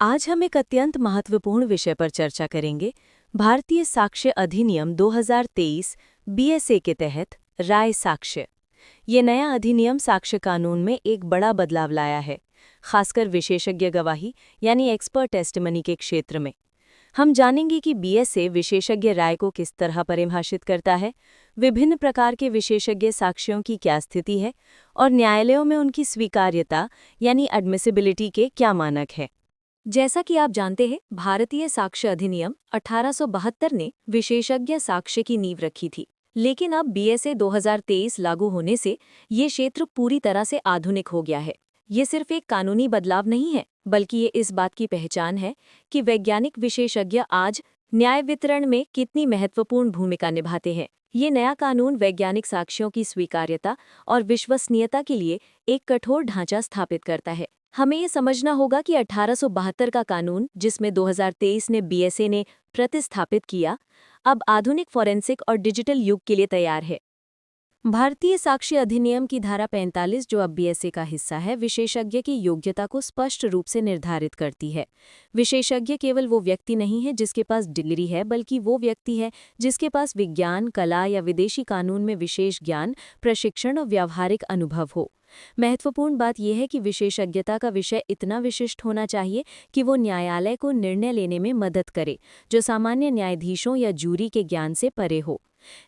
आज हम एक अत्यंत महत्वपूर्ण विषय पर चर्चा करेंगे। भारतीय साक्ष्य अधिनियम 2023 बीएसए के तहत राय साक्ष्य। ये नया अधिनियम साक्ष्य कानून में एक बड़ा बदलाव लाया है, खासकर विशेषज्ञ गवाही यानी एक्सपर्ट टेस्टिमनी के क्षेत्र में। हम जानेंगे कि बीएसए विशेषज्ञ राय को किस तरह परिभाषित करता है, विभिन्न प्रकार के विशेषज्ञ साक्ष्यों की क्या स्थिति है और न्यायालयों में उनकी स्वीकार्यता यानी एडमिसिबिलिटी के क्या मानक है। जैसा कि आप जानते हैं, भारतीय साक्ष्य अधिनियम 1872 ने विशेषज्ञ साक्ष्य की नींव रखी थी, लेकिन अब बीएसए 2023 लागू होने से ये क्षेत्र पूरी तरह से आधुनिक हो गया है। ये सिर्फ एक कानूनी बदलाव नहीं है, बल्कि ये इस बात की पहचान है कि वैज्ञानिक विशेषज्ञ आज न्याय वितरण में कितनी महत्वपूर्ण भूमिका निभाते हैं। ये नया कानून वैज्ञानिक साक्ष्यों की स्वीकार्यता और विश्वसनीयता के लिए एक कठोर ढांचा स्थापित करता है। हमें ये समझना होगा कि 1872 का कानून, जिसमें 2023 में बीएसए ने प्रतिस्थापित किया, अब आधुनिक फॉरेंसिक और डिजिटल युग के लिए तैयार है। भारतीय साक्ष्य अधिनियम की धारा 45, जो अब बीएसए का हिस्सा है, विशेषज्ञ की योग्यता को स्पष्ट रूप से निर्धारित करती है। विशेषज्ञ केवल वो व्यक्ति नहीं है जिसके पास डिग्री है, बल्कि वो व्यक्ति है जिसके पास विज्ञान, कला या विदेशी कानून में विशेष ज्ञान, प्रशिक्षण और व्यावहारिक अनुभव हो। महत्वपूर्ण बात यह है कि विशेषज्ञता का विषय इतना विशिष्ट होना चाहिए कि वो न्यायालय को निर्णय लेने में मदद करे, जो सामान्य न्यायाधीशों या जूरी के ज्ञान से परे हो।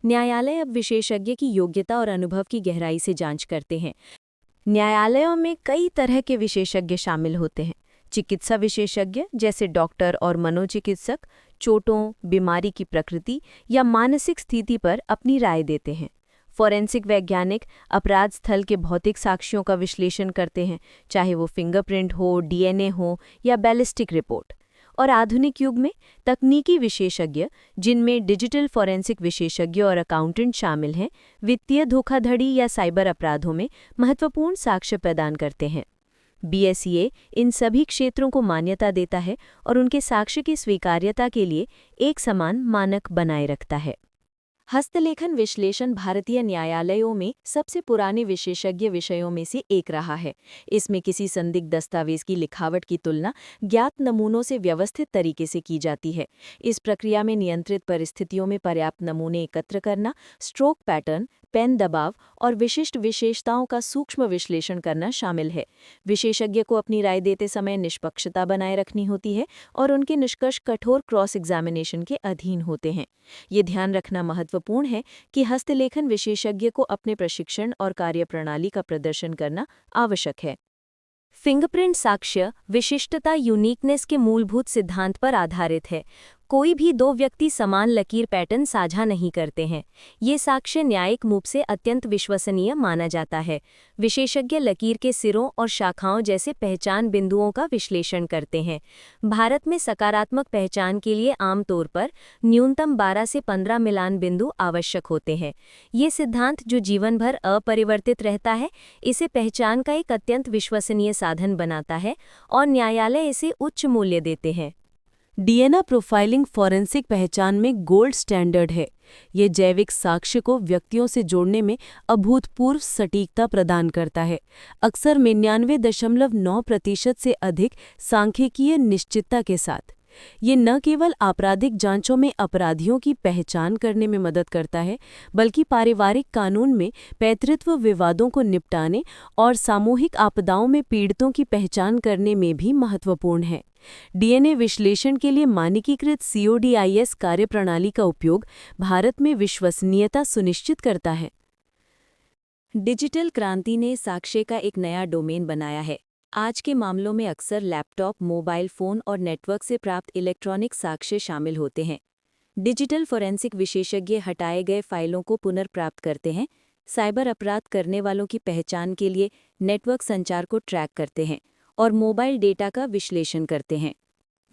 न्यायालय अब विशेषज्ञ की योग्यता और अनुभव की गहराई से जांच करते हैं। न्यायालयों में कई तरह के विशेषज्ञ शामिल होते हैं। चिकित्सा विशेषज्ञ जैसे डॉक्टर और मनोचिकित्सक चोटों, बीमारी की प्रकृति या मानसिक स्थिति पर अपनी राय देते हैं। फॉरेंसिक वैज्ञानिक अपराध स्थल के भौतिक साक्ष्यों का विश्लेषण करते हैं, चाहे वो फिंगरप्रिंट हो, डीएनए हो या बैलिस्टिक रिपोर्ट। और आधुनिक युग में तकनीकी विशेषज्ञ, जिनमें डिजिटल फॉरेंसिक विशेषज्ञ और अकाउंटेंट शामिल हैं, वित्तीय धोखाधड़ी या साइबर अपराधों में महत्वपूर्ण साक्ष्य प्रदान करते हैं। बीएसए इन सभी क्षेत्रों को मान्यता देता है और उनके साक्ष्य की स्वीकार्यता के लिए एक समान मानक बनाए रखता है। हस्तलेखन विश्लेषण भारतीय न्यायालयों में सबसे पुराने विशेषज्ञ विषयों में से एक रहा है। इसमें किसी संदिग्ध दस्तावेज की लिखावट की तुलना ज्ञात नमूनों से व्यवस्थित तरीके से की जाती है। इस प्रक्रिया में नियंत्रित परिस्थितियों में पर्याप्त नमूने एकत्र करना, स्ट्रोक पैटर्न, पेन दबाव और विशिष्ट विशेषताओं का सूक्ष्म विश्लेषण करना शामिल है। विशेषज्ञ को अपनी राय देते समय निष्पक्षता बनाए रखनी होती है और उनके निष्कर्ष कठोर क्रॉस एग्जामिनेशन के अधीन होते हैं। ये ध्यान रखना महत्वपूर्ण है कि हस्तलेखन विशेषज्ञ को अपने प्रशिक्षण और कार्यप्रणाली का प्रदर्शन करना आवश्यक है। फिंगरप्रिंट साक्ष्य विशिष्टता यूनिकनेस के मूलभूत सिद्धांत पर आधारित है। कोई भी दो व्यक्ति समान लकीर पैटर्न साझा नहीं करते हैं। ये साक्ष्य न्यायिक रूप से अत्यंत विश्वसनीय माना जाता है। विशेषज्ञ लकीर के सिरों और शाखाओं जैसे पहचान बिंदुओं का विश्लेषण करते हैं। भारत में सकारात्मक पहचान के लिए आमतौर पर न्यूनतम 12 से 15 मिलान बिंदु आवश्यक होते हैं। ये सिद्धांत, जो जीवन भर अपरिवर्तित रहता है, इसे पहचान का एक अत्यंत विश्वसनीय साधन बनाता है और न्यायालय इसे उच्च मूल्य देते हैं। डीएनए प्रोफाइलिंग फॉरेंसिक पहचान में गोल्ड स्टैंडर्ड है। ये जैविक साक्ष्य को व्यक्तियों से जोड़ने में अभूतपूर्व सटीकता प्रदान करता है, अक्सर 99.9% से अधिक सांख्यिकीय निश्चितता के साथ। ये न केवल आपराधिक जांचों में अपराधियों की पहचान करने में मदद करता है, बल्कि पारिवारिक कानून में पैतृत्व विवादों को निपटाने और सामूहिक आपदाओं में पीड़ितों की पहचान करने में भी महत्वपूर्ण है। डीएनए विश्लेषण के लिए मानकीकृत CODIS कार्यप्रणाली का उपयोग भारत में विश्वसनीयता सुनिश्चित करता है। डिजिटल क्रांति ने साक्ष्य का एक नया डोमेन बनाया है। आज के मामलों में अक्सर लैपटॉप, मोबाइल फोन और नेटवर्क से प्राप्त इलेक्ट्रॉनिक साक्ष्य शामिल होते हैं। डिजिटल फॉरेंसिक विशेषज्ञ हटाए गए फाइलों को पुनर्प्राप्त करते हैं, साइबर अपराध करने वालों की पहचान के लिए नेटवर्क संचार को ट्रैक करते हैं और मोबाइल डेटा का विश्लेषण करते हैं।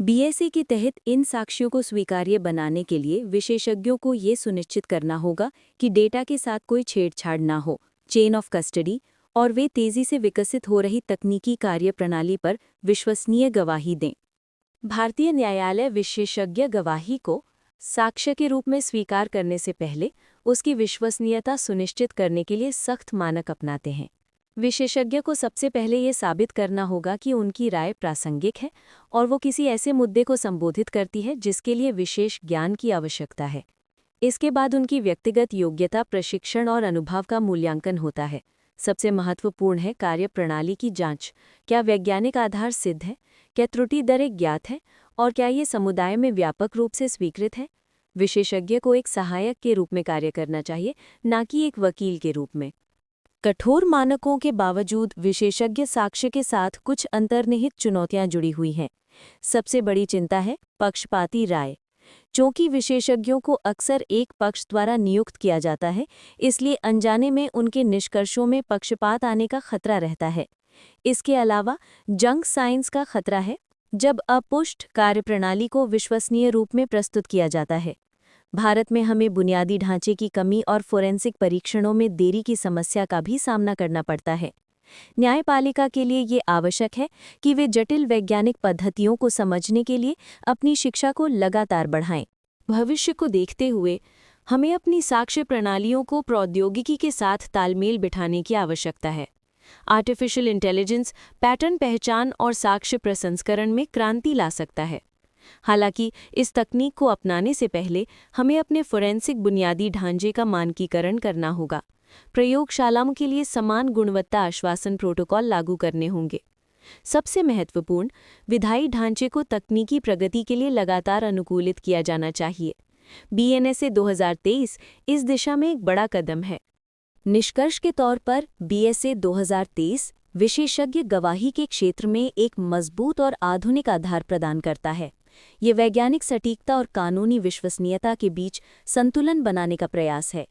बीएसए के तहत इन साक्ष्यों को स्वीकार्य बनाने के लिए विशेषज्ञों को ये सुनिश्चित करना होगा कि डेटा के साथ कोई छेड़छाड़ ना हो, चेन ऑफ कस्टडी, और वे तेजी से विकसित हो रही तकनीकी कार्यप्रणाली पर विश्वसनीय गवाही दें। भारतीय न्यायालय विशेषज्ञ गवाही को साक्ष्य के रूप में स्वीकार करने से पहले उसकी विश्वसनीयता सुनिश्चित करने के लिए सख्त मानक अपनाते हैं। विशेषज्ञ को सबसे पहले ये साबित करना होगा कि उनकी राय प्रासंगिक है और वो किसी ऐसे मुद्दे को संबोधित करती है जिसके लिए विशेष ज्ञान की आवश्यकता है। इसके बाद उनकी व्यक्तिगत योग्यता, प्रशिक्षण और अनुभव का मूल्यांकन होता है। सबसे महत्वपूर्ण है कार्यप्रणाली की जांच। क्या वैज्ञानिक आधार सिद्ध है? क्या त्रुटि दरें ज्ञात है? और क्या ये समुदाय में व्यापक रूप से स्वीकृत है? विशेषज्ञ को एक सहायक के रूप में कार्य करना चाहिए, न कि एक वकील के रूप में। कठोर मानकों के बावजूद विशेषज्ञ साक्ष्य के साथ कुछ अंतर्निहित चुनौतियां जुड़ी हुई हैं। सबसे बड़ी चिंता है पक्षपाती राय। चूंकि विशेषज्ञों को अक्सर एक पक्ष द्वारा नियुक्त किया जाता है, इसलिए अनजाने में उनके निष्कर्षों में पक्षपात आने का खतरा रहता है। इसके अलावा जंक साइंस का खतरा है, जब अपुष्ट कार्यप्रणाली को विश्वसनीय रूप में प्रस्तुत किया जाता है। भारत में हमें बुनियादी ढांचे की कमी और फोरेंसिक परीक्षणों में देरी की समस्या का भी सामना करना पड़ता है। न्यायपालिका के लिए ये आवश्यक है कि वे जटिल वैज्ञानिक पद्धतियों को समझने के लिए अपनी शिक्षा को लगातार बढ़ाएं। भविष्य को देखते हुए हमें अपनी साक्ष्य प्रणालियों को प्रौद्योगिकी के साथ तालमेल बिठाने की आवश्यकता है। आर्टिफिशियल इंटेलिजेंस पैटर्न पहचान और साक्ष्य प्रसंस्करण में क्रांति ला सकता है। हालांकि इस तकनीक को अपनाने से पहले हमें अपने फोरेंसिक बुनियादी ढांचे का मानकीकरण करना होगा। प्रयोगशालाओं के लिए समान गुणवत्ता आश्वासन प्रोटोकॉल लागू करने होंगे। सबसे महत्वपूर्ण, विधायी ढांचे को तकनीकी प्रगति के लिए लगातार अनुकूलित किया जाना चाहिए। BNSA 2023 इस दिशा में एक बड़ा कदम है। निष्कर्ष के तौर पर BSA 2023 विशेषज्ञ गवाही के क्षेत्र में एक मजबूत और आधुनिक आधार प्रदान करता है। ये वैज्ञानिक सटीकता और कानूनी विश्वसनीयता के बीच संतुलन बनाने का प्रयास है।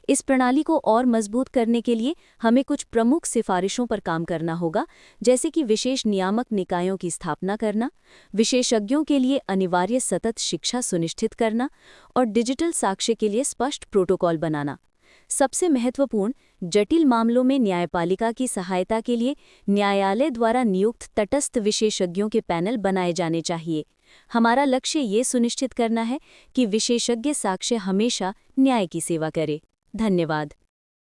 इस प्रणाली को और मजबूत करने के लिए हमें कुछ प्रमुख सिफारिशों पर काम करना होगा, जैसे कि विशेष नियामक निकायों की स्थापना करना, विशेषज्ञों के लिए अनिवार्य सतत शिक्षा सुनिश्चित करना और डिजिटल साक्ष्य के लिए स्पष्ट प्रोटोकॉल बनाना। सबसे महत्वपूर्ण, जटिल मामलों में न्यायपालिका की सहायता के लिए न्यायालय द्वारा नियुक्त तटस्थ विशेषज्ञों के पैनल बनाए जाने चाहिए। हमारा लक्ष्य ये सुनिश्चित करना है कि विशेषज्ञ साक्ष्य हमेशा न्याय की सेवा करे। धन्यवाद।